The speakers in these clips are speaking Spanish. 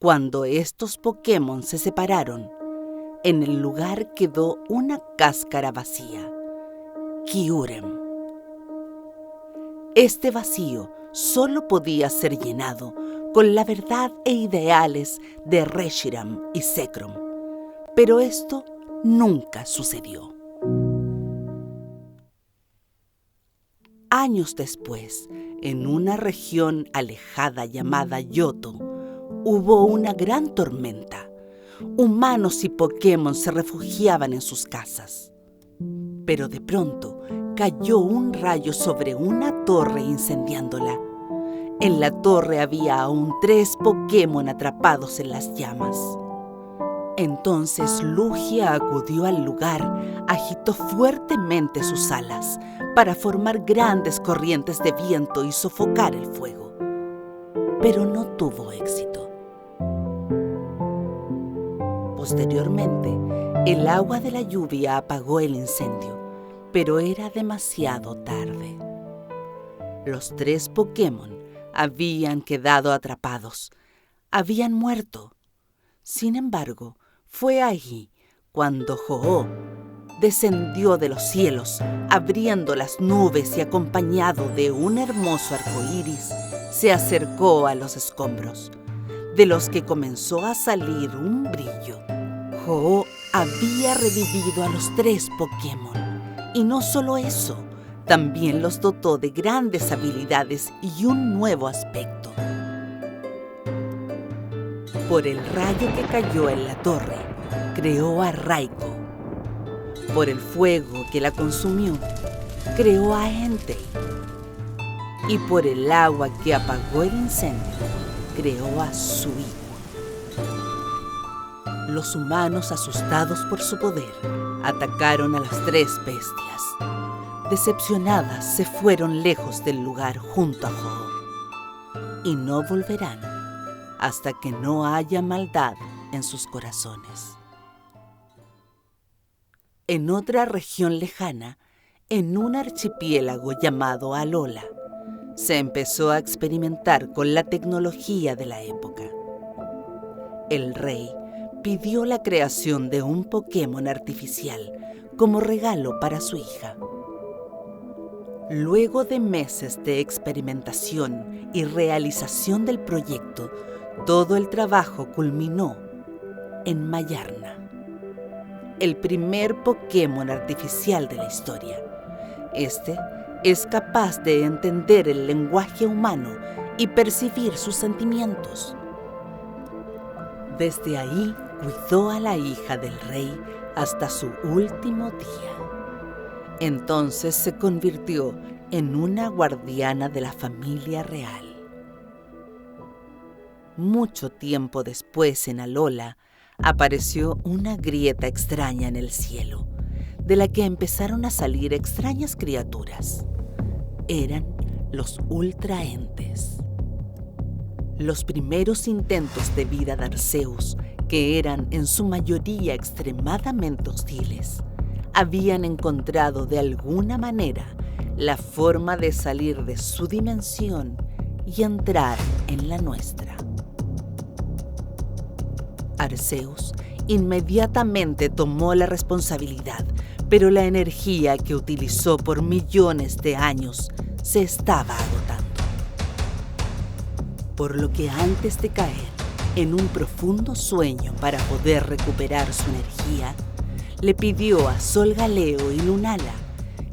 Cuando estos Pokémon se separaron, en el lugar quedó una cáscara vacía, Kyurem. Este vacío solo podía ser llenado con la verdad e ideales de Reshiram y Zekrom, pero esto nunca sucedió. Años después, en una región alejada llamada Yoto, hubo una gran tormenta. Humanos y Pokémon se refugiaban en sus casas. Pero de pronto cayó un rayo sobre una torre incendiándola. En la torre había aún 3 Pokémon atrapados en las llamas. Entonces Lugia acudió al lugar, agitó fuertemente sus alas para formar grandes corrientes de viento y sofocar el fuego. Pero no tuvo éxito. Posteriormente, el agua de la lluvia apagó el incendio, pero era demasiado tarde. Los 3 Pokémon habían quedado atrapados, habían muerto. Sin embargo, fue allí cuando Ho-Oh descendió de los cielos, abriendo las nubes y acompañado de un hermoso arcoíris, se acercó a los escombros, de los que comenzó a salir un brillo. Ho-Oh había revivido a los 3 Pokémon, y no solo eso, también los dotó de grandes habilidades y un nuevo aspecto. Por el rayo que cayó en la torre, creó a Raikou. Por el fuego que la consumió, creó a Entei. Y por el agua que apagó el incendio, creó a Suicune. Los humanos, asustados por su poder, atacaron a las 3 bestias. Decepcionadas, se fueron lejos del lugar junto a Ho-Oh. Y no volverán hasta que no haya maldad en sus corazones. En otra región lejana, en un archipiélago llamado Alola, se empezó a experimentar con la tecnología de la época. El rey pidió la creación de un Pokémon artificial como regalo para su hija. Luego de meses de experimentación y realización del proyecto, todo el trabajo culminó en Mayarna, el primer Pokémon artificial de la historia. Este es capaz de entender el lenguaje humano y percibir sus sentimientos. Desde ahí cuidó a la hija del rey hasta su último día. Entonces se convirtió en una guardiana de la familia real. Mucho tiempo después, en Alola, apareció una grieta extraña en el cielo, de la que empezaron a salir extrañas criaturas. Eran los ultraentes. Los primeros intentos de vida de Arceus, que eran en su mayoría extremadamente hostiles, habían encontrado de alguna manera la forma de salir de su dimensión y entrar en la nuestra. Arceus inmediatamente tomó la responsabilidad, pero la energía que utilizó por millones de años se estaba agotando. Por lo que antes de caer en un profundo sueño para poder recuperar su energía, le pidió a Solgaleo y Lunala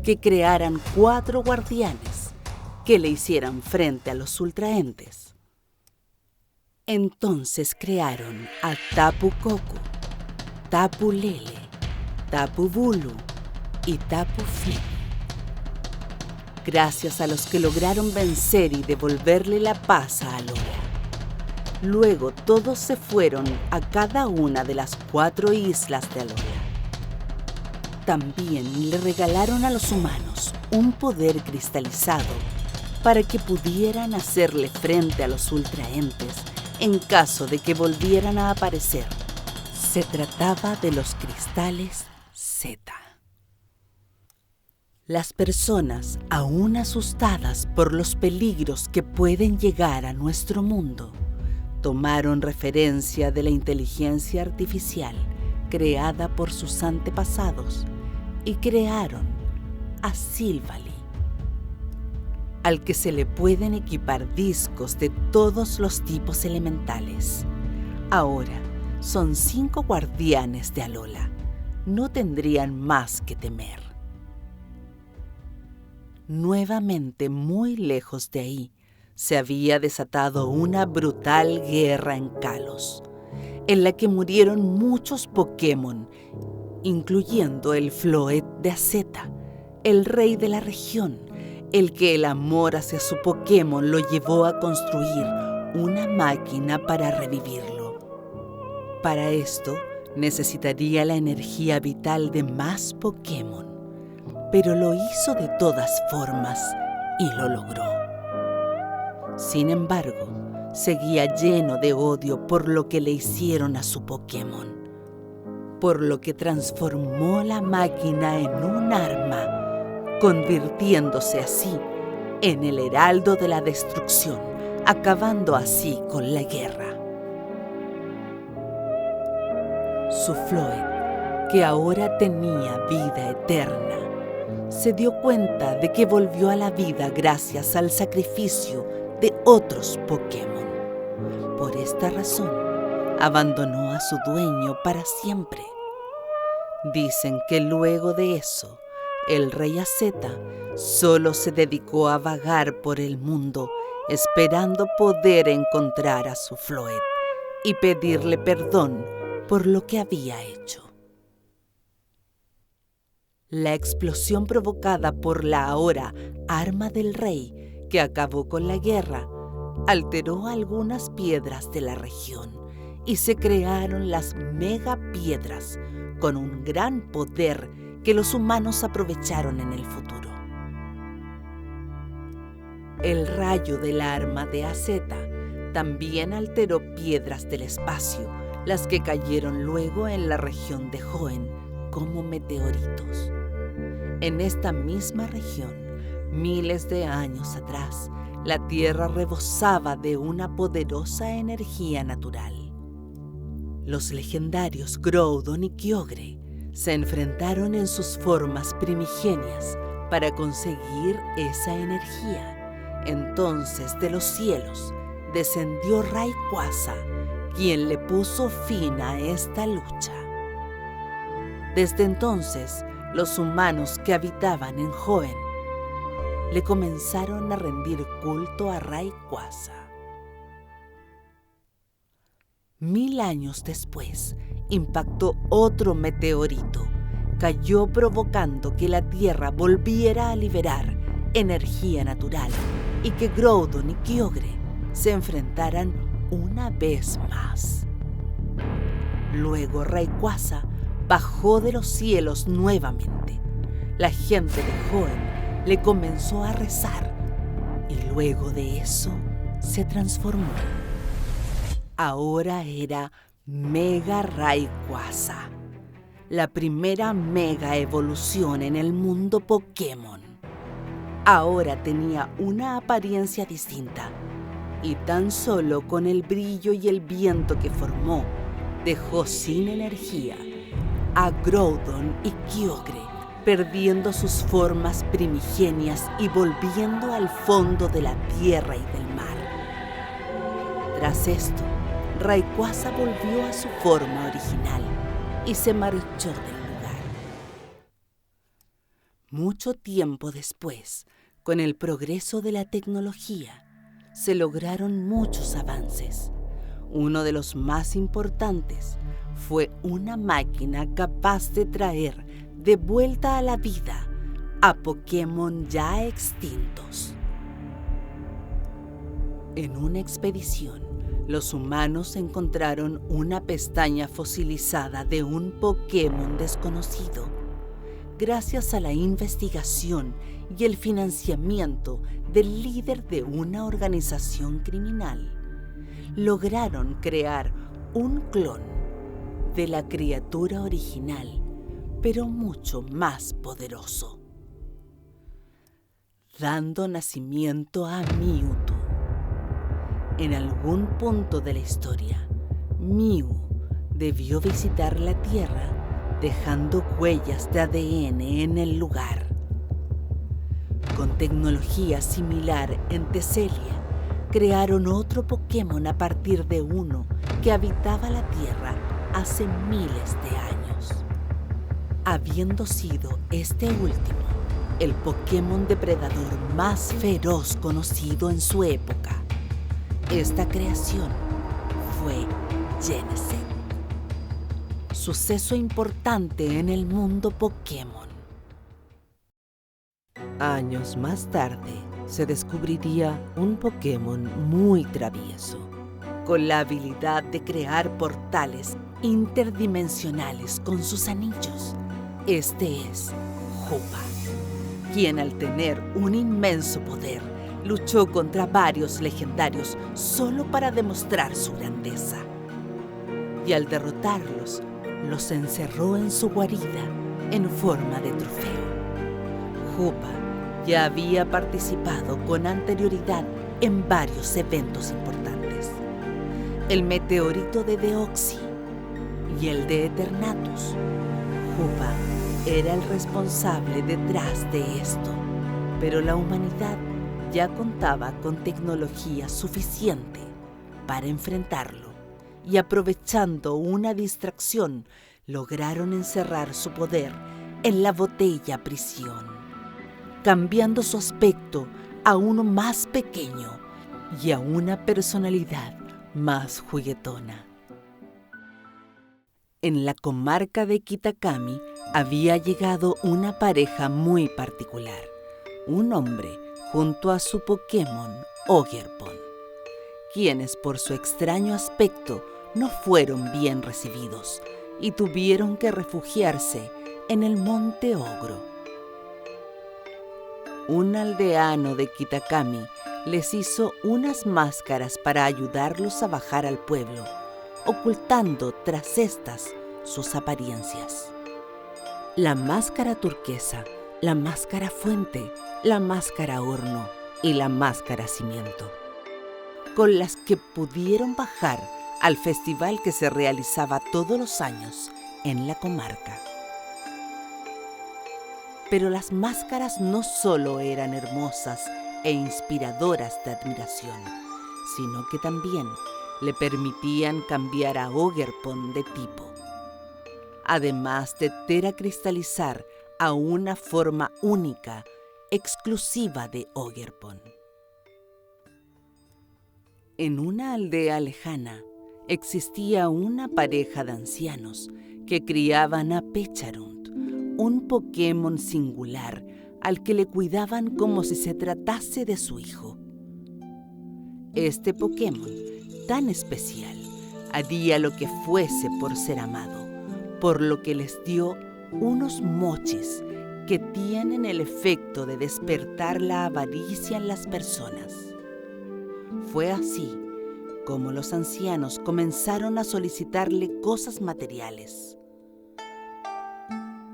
que crearan 4 guardianes que le hicieran frente a los ultraentes. Entonces crearon a Tapu Koko, Tapu Lele, Tapu Bulu y Tapu Fini. Gracias a los que lograron vencer y devolverle la paz a Alola. Luego todos se fueron a cada una de las 4 islas de Alola. También le regalaron a los humanos un poder cristalizado para que pudieran hacerle frente a los ultraentes en caso de que volvieran a aparecer. Se trataba de los cristales Z. Las personas, aún asustadas por los peligros que pueden llegar a nuestro mundo, Tomaron referencia de la inteligencia artificial creada por sus antepasados y crearon a Silvally, al que se le pueden equipar discos de todos los tipos elementales. Ahora son 5 guardianes de Alola. No tendrían más que temer. Nuevamente, muy lejos de ahí, se había desatado una brutal guerra en Kalos, en la que murieron muchos Pokémon, incluyendo el Floet de Azeta, el rey de la región, el que el amor hacia su Pokémon lo llevó a construir una máquina para revivirlo. Para esto, necesitaría la energía vital de más Pokémon, pero lo hizo de todas formas y lo logró. Sin embargo, seguía lleno de odio por lo que le hicieron a su Pokémon, por lo que transformó la máquina en un arma, convirtiéndose así en el heraldo de la destrucción, acabando así con la guerra. Su Floet, que ahora tenía vida eterna, se dio cuenta de que volvió a la vida gracias al sacrificio de otros Pokémon. Por esta razón, abandonó a su dueño para siempre. Dicen que luego de eso, el rey Azeta solo se dedicó a vagar por el mundo esperando poder encontrar a su Floet y pedirle perdón por lo que había hecho. La explosión provocada por la ahora arma del rey, que acabó con la guerra, alteró algunas piedras de la región y se crearon las megapiedras con un gran poder que los humanos aprovecharon en el futuro. El rayo del arma de Azeta también alteró piedras del espacio, las que cayeron luego en la región de Hoenn como meteoritos. En esta misma región, miles de años atrás, la Tierra rebosaba de una poderosa energía natural. Los legendarios Groudon y Kyogre se enfrentaron en sus formas primigenias para conseguir esa energía. Entonces, de los cielos, descendió Rayquaza, quien le puso fin a esta lucha. Desde entonces, los humanos que habitaban en Hoenn le comenzaron a rendir culto a Rayquaza. 1000 años después, impactó otro meteorito. Cayó provocando que la Tierra volviera a liberar energía natural y que Groudon y Kyogre se enfrentaran una vez más. Luego Rayquaza bajó de los cielos nuevamente. La gente de Hoenn le comenzó a rezar y luego de eso se transformó. Ahora era Mega Rayquaza, la primera mega evolución en el mundo Pokémon. Ahora tenía una apariencia distinta y tan solo con el brillo y el viento que formó, dejó sin energía a Groudon y Kyogre, perdiendo sus formas primigenias y volviendo al fondo de la tierra y del mar. Tras esto, Rayquaza volvió a su forma original y se marchó del lugar. Mucho tiempo después, con el progreso de la tecnología, se lograron muchos avances. Uno de los más importantes fue una máquina capaz de traer de vuelta a la vida a Pokémon ya extintos. En una expedición, los humanos encontraron una pestaña fosilizada de un Pokémon desconocido. Gracias a la investigación y el financiamiento del líder de una organización criminal, lograron crear un clon de la criatura original, pero mucho más poderoso, dando nacimiento a Mewtwo. En algún punto de la historia, Mew debió visitar la Tierra dejando huellas de ADN en el lugar. Con tecnología similar en Teselia, crearon otro Pokémon a partir de uno que habitaba la Tierra hace miles de años. Habiendo sido este último el Pokémon depredador más feroz conocido en su época, esta creación fue Genesect. Suceso importante en el mundo Pokémon. Años más tarde, se descubriría un Pokémon muy travieso, con la habilidad de crear portales interdimensionales con sus anillos. Este es Hoopa, quien al tener un inmenso poder, luchó contra varios legendarios solo para demostrar su grandeza. Y al derrotarlos, los encerró en su guarida en forma de trofeo. Hoopa ya había participado con anterioridad en varios eventos importantes. El meteorito de Deoxys y el de Eternatus. Hoopa era el responsable detrás de esto, pero la humanidad ya contaba con tecnología suficiente para enfrentarlo y, aprovechando una distracción, lograron encerrar su poder en la botella prisión, cambiando su aspecto a uno más pequeño y a una personalidad más juguetona. En la comarca de Kitakami había llegado una pareja muy particular, un hombre junto a su Pokémon Ogerpon, quienes por su extraño aspecto no fueron bien recibidos y tuvieron que refugiarse en el Monte Ogro. Un aldeano de Kitakami les hizo unas máscaras para ayudarlos a bajar al pueblo, ocultando tras estas sus apariencias. La máscara turquesa, la máscara fuente, la máscara horno y la máscara cimiento, con las que pudieron bajar al festival que se realizaba todos los años en la comarca. Pero las máscaras no solo eran hermosas e inspiradoras de admiración, sino que también le permitían cambiar a Ogerpon de tipo, además de teracristalizar a una forma única, exclusiva de Ogerpon. En una aldea lejana existía una pareja de ancianos que criaban a Pecharunt, un Pokémon singular al que le cuidaban como si se tratase de su hijo. Este Pokémon, tan especial, haría lo que fuese por ser amado, por lo que les dio unos mochis que tienen el efecto de despertar la avaricia en las personas. Fue así como los ancianos comenzaron a solicitarle cosas materiales.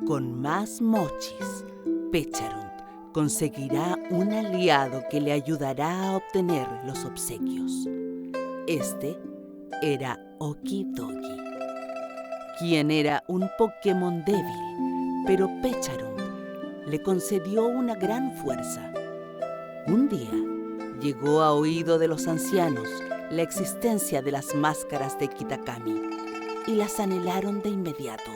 Con más mochis, Pecharunt conseguirá un aliado que le ayudará a obtener los obsequios. Este era Okidogi, quien era un Pokémon débil, pero Pecharunt le concedió una gran fuerza. Un día llegó a oído de los ancianos la existencia de las máscaras de Kitakami y las anhelaron de inmediato.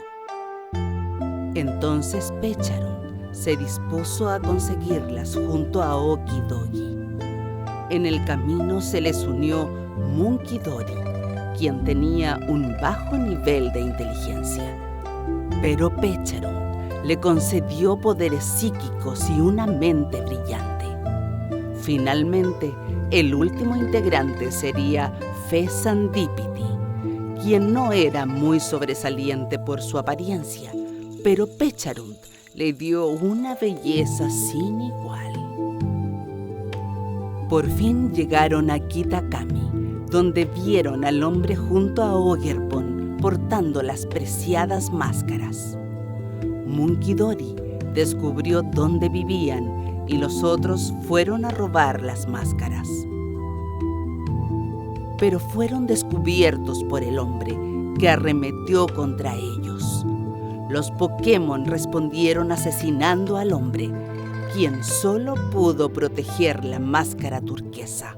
Entonces Pecharunt se dispuso a conseguirlas junto a Okidogi. En el camino se les unió Munkidori, quien tenía un bajo nivel de inteligencia. Pero Pecharunt le concedió poderes psíquicos y una mente brillante. Finalmente, el último integrante sería Fezandipiti, quien no era muy sobresaliente por su apariencia, pero Pecharunt le dio una belleza sin igual. Por fin llegaron a Kitakami, donde vieron al hombre junto a Ogerpon portando las preciadas máscaras. Munkidori descubrió dónde vivían y los otros fueron a robar las máscaras. pero fueron descubiertos por el hombre, que arremetió contra ellos. Los Pokémon respondieron asesinando al hombre, quien solo pudo proteger la máscara turquesa.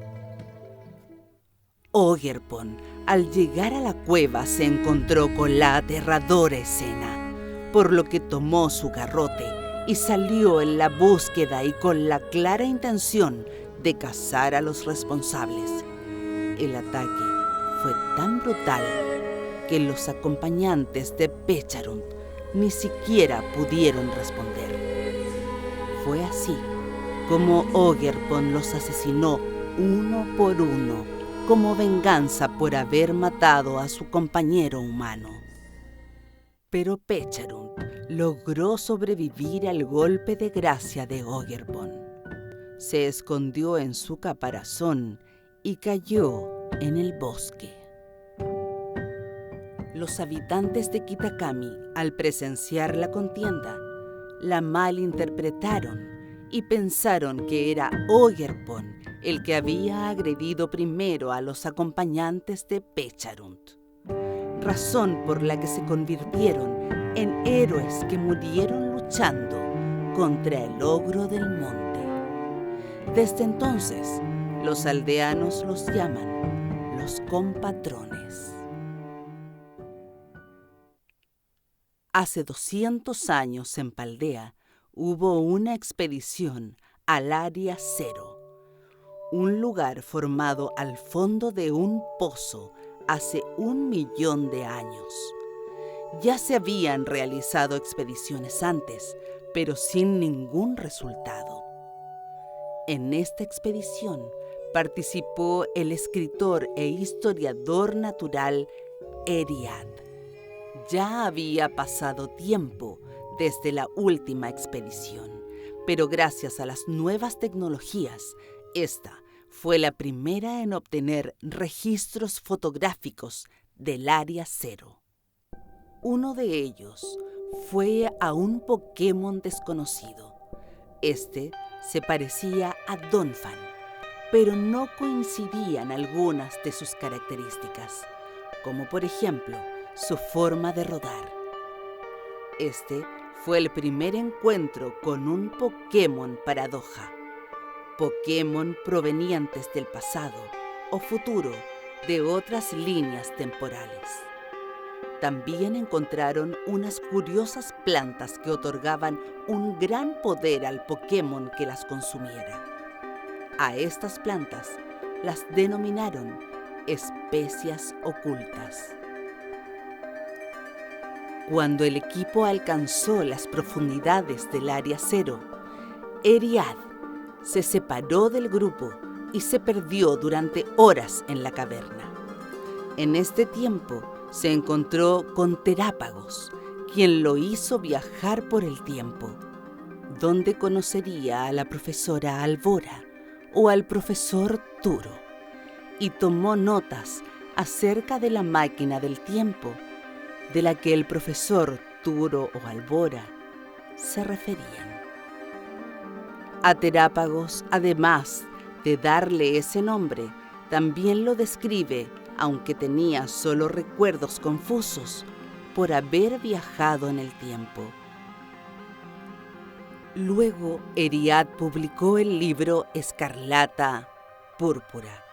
Ogerpon, al llegar a la cueva, se encontró con la aterradora escena, por lo que tomó su garrote y salió en la búsqueda y con la clara intención de cazar a los responsables. El ataque fue tan brutal que los acompañantes de Pecharunt ni siquiera pudieron responder. Fue así como Ogerpon los asesinó uno por uno, como venganza por haber matado a su compañero humano. Pero Pecharunt logró sobrevivir al golpe de gracia de Ogerpon. Se escondió en su caparazón y cayó en el bosque. Los habitantes de Kitakami, al presenciar la contienda, la malinterpretaron y pensaron que era Ogerpon el que había agredido primero a los acompañantes de Pecharunt, razón por la que se convirtieron en héroes que murieron luchando contra el ogro del monte. Desde entonces, los aldeanos los llaman los compatrones. Hace 200 años en Paldea hubo una expedición al Área Cero, un lugar formado al fondo de un pozo hace 1.000.000 de años. Ya se habían realizado expediciones antes, pero sin ningún resultado. En esta expedición participó el escritor e historiador natural Eriad. Ya había pasado tiempo desde la última expedición, pero gracias a las nuevas tecnologías, esta fue la primera en obtener registros fotográficos del Área Cero. Uno de ellos fue a un Pokémon desconocido. Este se parecía a Donphan, pero no coincidían algunas de sus características, como por ejemplo su forma de rodar. Este fue el primer encuentro con un Pokémon paradoja, Pokémon provenientes del pasado o futuro de otras líneas temporales. También encontraron unas curiosas plantas que otorgaban un gran poder al Pokémon que las consumiera. A estas plantas las denominaron especias ocultas. Cuando el equipo alcanzó las profundidades del Área Cero, Eriad se separó del grupo y se perdió durante horas en la caverna. En este tiempo se encontró con Terápagos, quien lo hizo viajar por el tiempo, donde conocería a la profesora Albora o al profesor Turo, y tomó notas acerca de la máquina del tiempo de la que el profesor Turo o Albora se referían. A Terápagos, además de darle ese nombre, también lo describe, aunque tenía solo recuerdos confusos, por haber viajado en el tiempo. Luego, Eriad publicó el libro Escarlata Púrpura,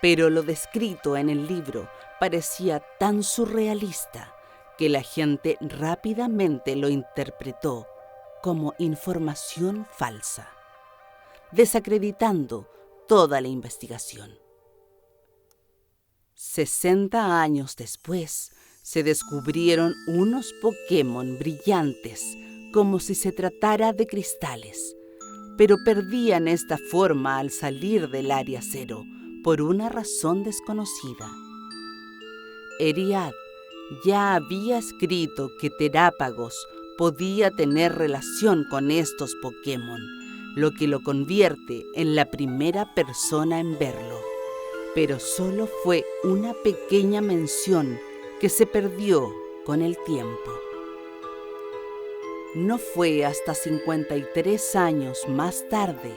pero lo descrito en el libro parecía tan surrealista que la gente rápidamente lo interpretó como información falsa, desacreditando toda la investigación. 60 años después, se descubrieron unos Pokémon brillantes como si se tratara de cristales, pero perdían esta forma al salir del Área Cero por una razón desconocida. Eriad ya había escrito que Terápagos podía tener relación con estos Pokémon, lo que lo convierte en la primera persona en verlo. Pero solo fue una pequeña mención que se perdió con el tiempo. No fue hasta 53 años más tarde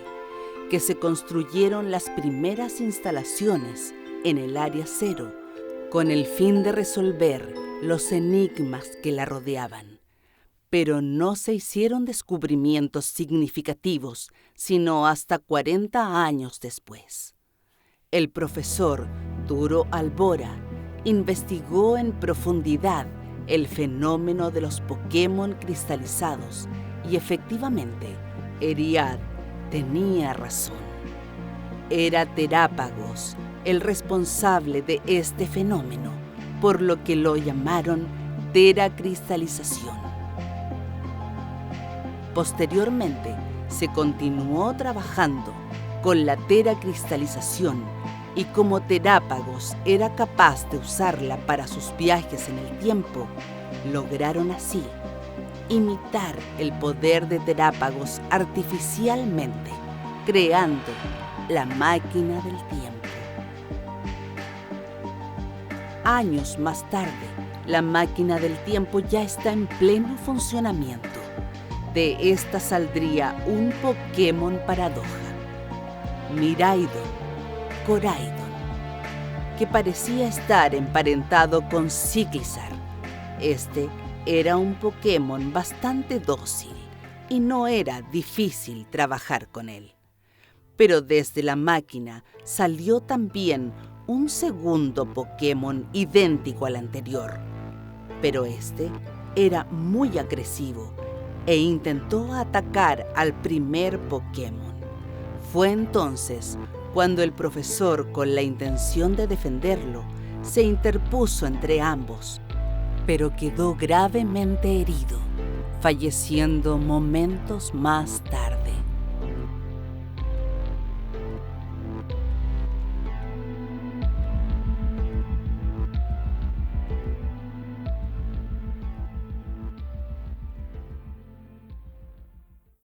que se construyeron las primeras instalaciones en el Área Cero con el fin de resolver los enigmas que la rodeaban. Pero no se hicieron descubrimientos significativos sino hasta 40 años después. El profesor Duro Albora investigó en profundidad el fenómeno de los Pokémon cristalizados y efectivamente, Eriad tenía razón. Era Terápagos el responsable de este fenómeno, por lo que lo llamaron teracristalización. Posteriormente, se continuó trabajando con la teracristalización y como Terápagos era capaz de usarla para sus viajes en el tiempo, lograron así imitar el poder de Terápagos artificialmente, creando la máquina del tiempo. Años más tarde, la máquina del tiempo ya está en pleno funcionamiento. De esta saldría un Pokémon paradoja, Miraidon Coraidon, que parecía estar emparentado con Ciclizar. Este era un Pokémon bastante dócil y no era difícil trabajar con él. Pero desde la máquina salió también un segundo Pokémon idéntico al anterior, pero este era muy agresivo e intentó atacar al primer Pokémon. Fue entonces cuando el profesor, con la intención de defenderlo, se interpuso entre ambos, pero quedó gravemente herido, falleciendo momentos más tarde.